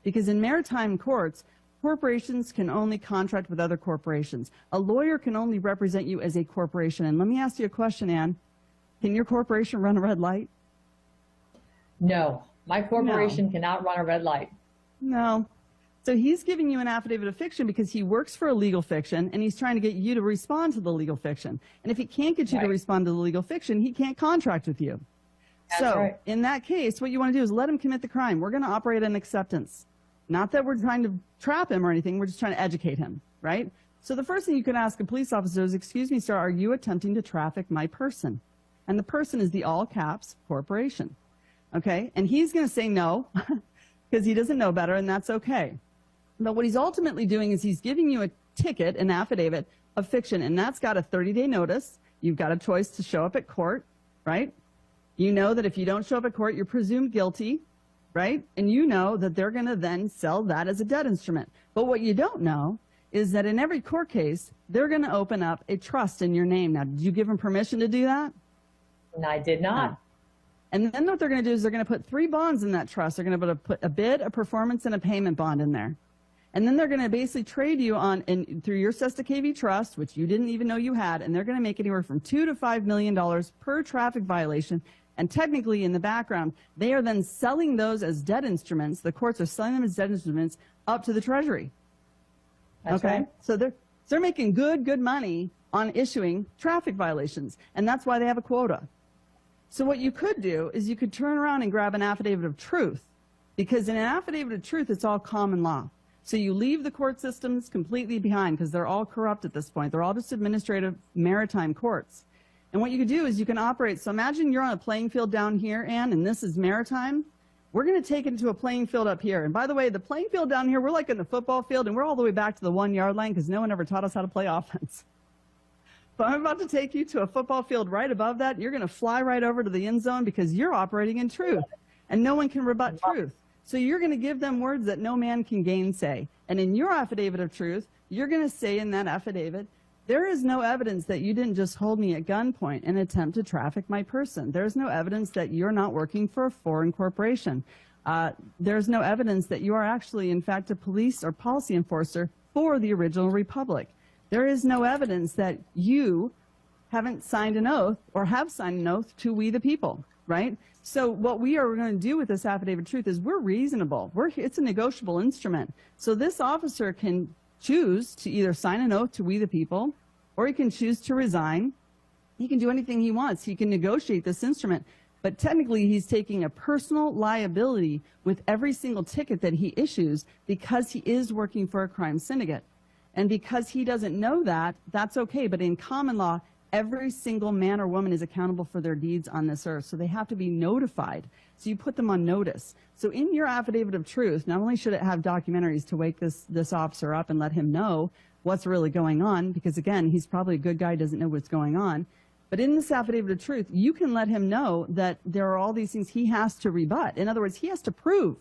Because in maritime courts, corporations can only contract with other corporations. A lawyer can only represent you as a corporation. And let me ask you a question, Ann. Can your corporation run a red light? No, my corporation cannot run a red light. No. So he's giving you an affidavit of fiction because he works for a legal fiction and he's trying to get you to respond to the legal fiction. And if he can't get you to respond to the legal fiction, he can't contract with you. So in that case, what you want to do is let him commit the crime. We're going to operate on acceptance. Not that we're trying to trap him or anything. We're just trying to educate him, right? So the first thing you can ask a police officer is, excuse me, sir, are you attempting to traffic my person? And the person is the all caps corporation. Okay? And he's going to say no because he doesn't know better, and that's okay. But what he's ultimately doing is he's giving you a ticket, an affidavit of fiction, and that's got a 30-day notice. You've got a choice to show up at court, right? You know that if you don't show up at court, you're presumed guilty, right? And you know that they're going to then sell that as a debt instrument. But what you don't know is that in every court case, they're going to open up a trust in your name. Now, did you give them permission to do that? No, I did not. No. And then what they're going to do is they're going to put 3 bonds in that trust. They're going to put a bid, a performance, and a payment bond in there. And then they're going to basically trade you on through your Sesta KV trust, which you didn't even know you had, and they're going to make anywhere from $2 to $5 million per traffic violation. And technically, in the background, they are then selling those as debt instruments. The courts are selling them as debt instruments up to the Treasury. That's right. So they're making good money on issuing traffic violations, and that's why they have a quota. So what you could do is you could turn around and grab an affidavit of truth, because in an affidavit of truth, it's all common law. So you leave the court systems completely behind because they're all corrupt at this point. They're all just administrative maritime courts. And what you could do is you can operate. So imagine you're on a playing field down here, Ann, and this is maritime. We're going to take it to a playing field up here. And by the way, the playing field down here, we're like in the football field, and we're all the way back to the 1-yard line because no one ever taught us how to play offense. But I'm about to take you to a football field right above that. You're going to fly right over to the end zone because you're operating in truth, and no one can rebut truth. So you're going to give them words that no man can gainsay. And in your affidavit of truth, you're going to say in that affidavit, there is no evidence that you didn't just hold me at gunpoint and attempt to traffic my person. There's no evidence that you're not working for a foreign corporation. There's no evidence that you are actually, in fact, a police or policy enforcer for the original republic. There is no evidence that you haven't signed an oath or have signed an oath to we the people, right? So what we are going to do with this affidavit of truth is we're reasonable. It's a negotiable instrument. So this officer can choose to either sign an oath to we the people, or he can choose to resign. He can do anything he wants. He can negotiate this instrument. But technically, he's taking a personal liability with every single ticket that he issues because he is working for a crime syndicate. And because he doesn't know that, that's okay. But in common law, every single man or woman is accountable for their deeds on this earth. So they have to be notified. So you put them on notice. So in your affidavit of truth, not only should it have documentaries to wake this officer up and let him know what's really going on, because again, he's probably a good guy, doesn't know what's going on. But in this affidavit of truth, you can let him know that there are all these things he has to rebut. In other words, he has to prove.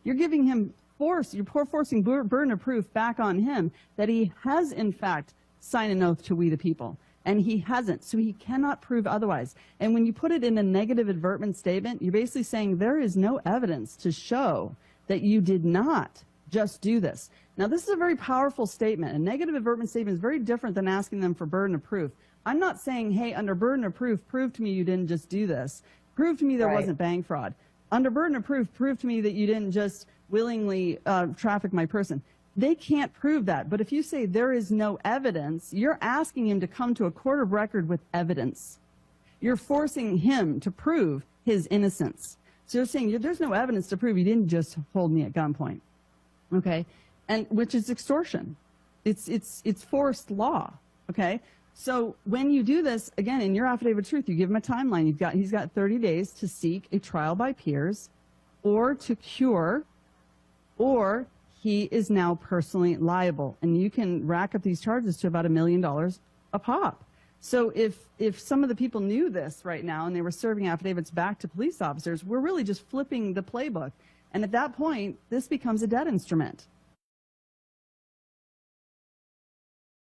You're giving him force, you're forcing burden of proof back on him that he has, in fact, signed an oath to we the people. And he hasn't, so he cannot prove otherwise. And when you put it in a negative advertement statement, you're basically saying there is no evidence to show that you did not just do this. Now, this is a very powerful statement. A negative advertement statement is very different than asking them for burden of proof. I'm not saying, hey, under burden of proof, prove to me you didn't just do this. Prove to me there wasn't bank fraud. Under burden of proof, prove to me that you didn't just willingly traffic my person. They can't prove that. But if you say there is no evidence, you're asking him to come to a court of record with evidence. You're forcing him to prove his innocence. So you're saying there's no evidence to prove you didn't just hold me at gunpoint. Okay? And which is extortion. It's forced law. Okay? So when you do this, again, in your affidavit of truth, you give him a timeline. He's got 30 days to seek a trial by peers or to cure, or he is now personally liable. And you can rack up these charges to about $1 million a pop. So if some of the people knew this right now and they were serving affidavits back to police officers, we're really just flipping the playbook. And at that point, this becomes a debt instrument.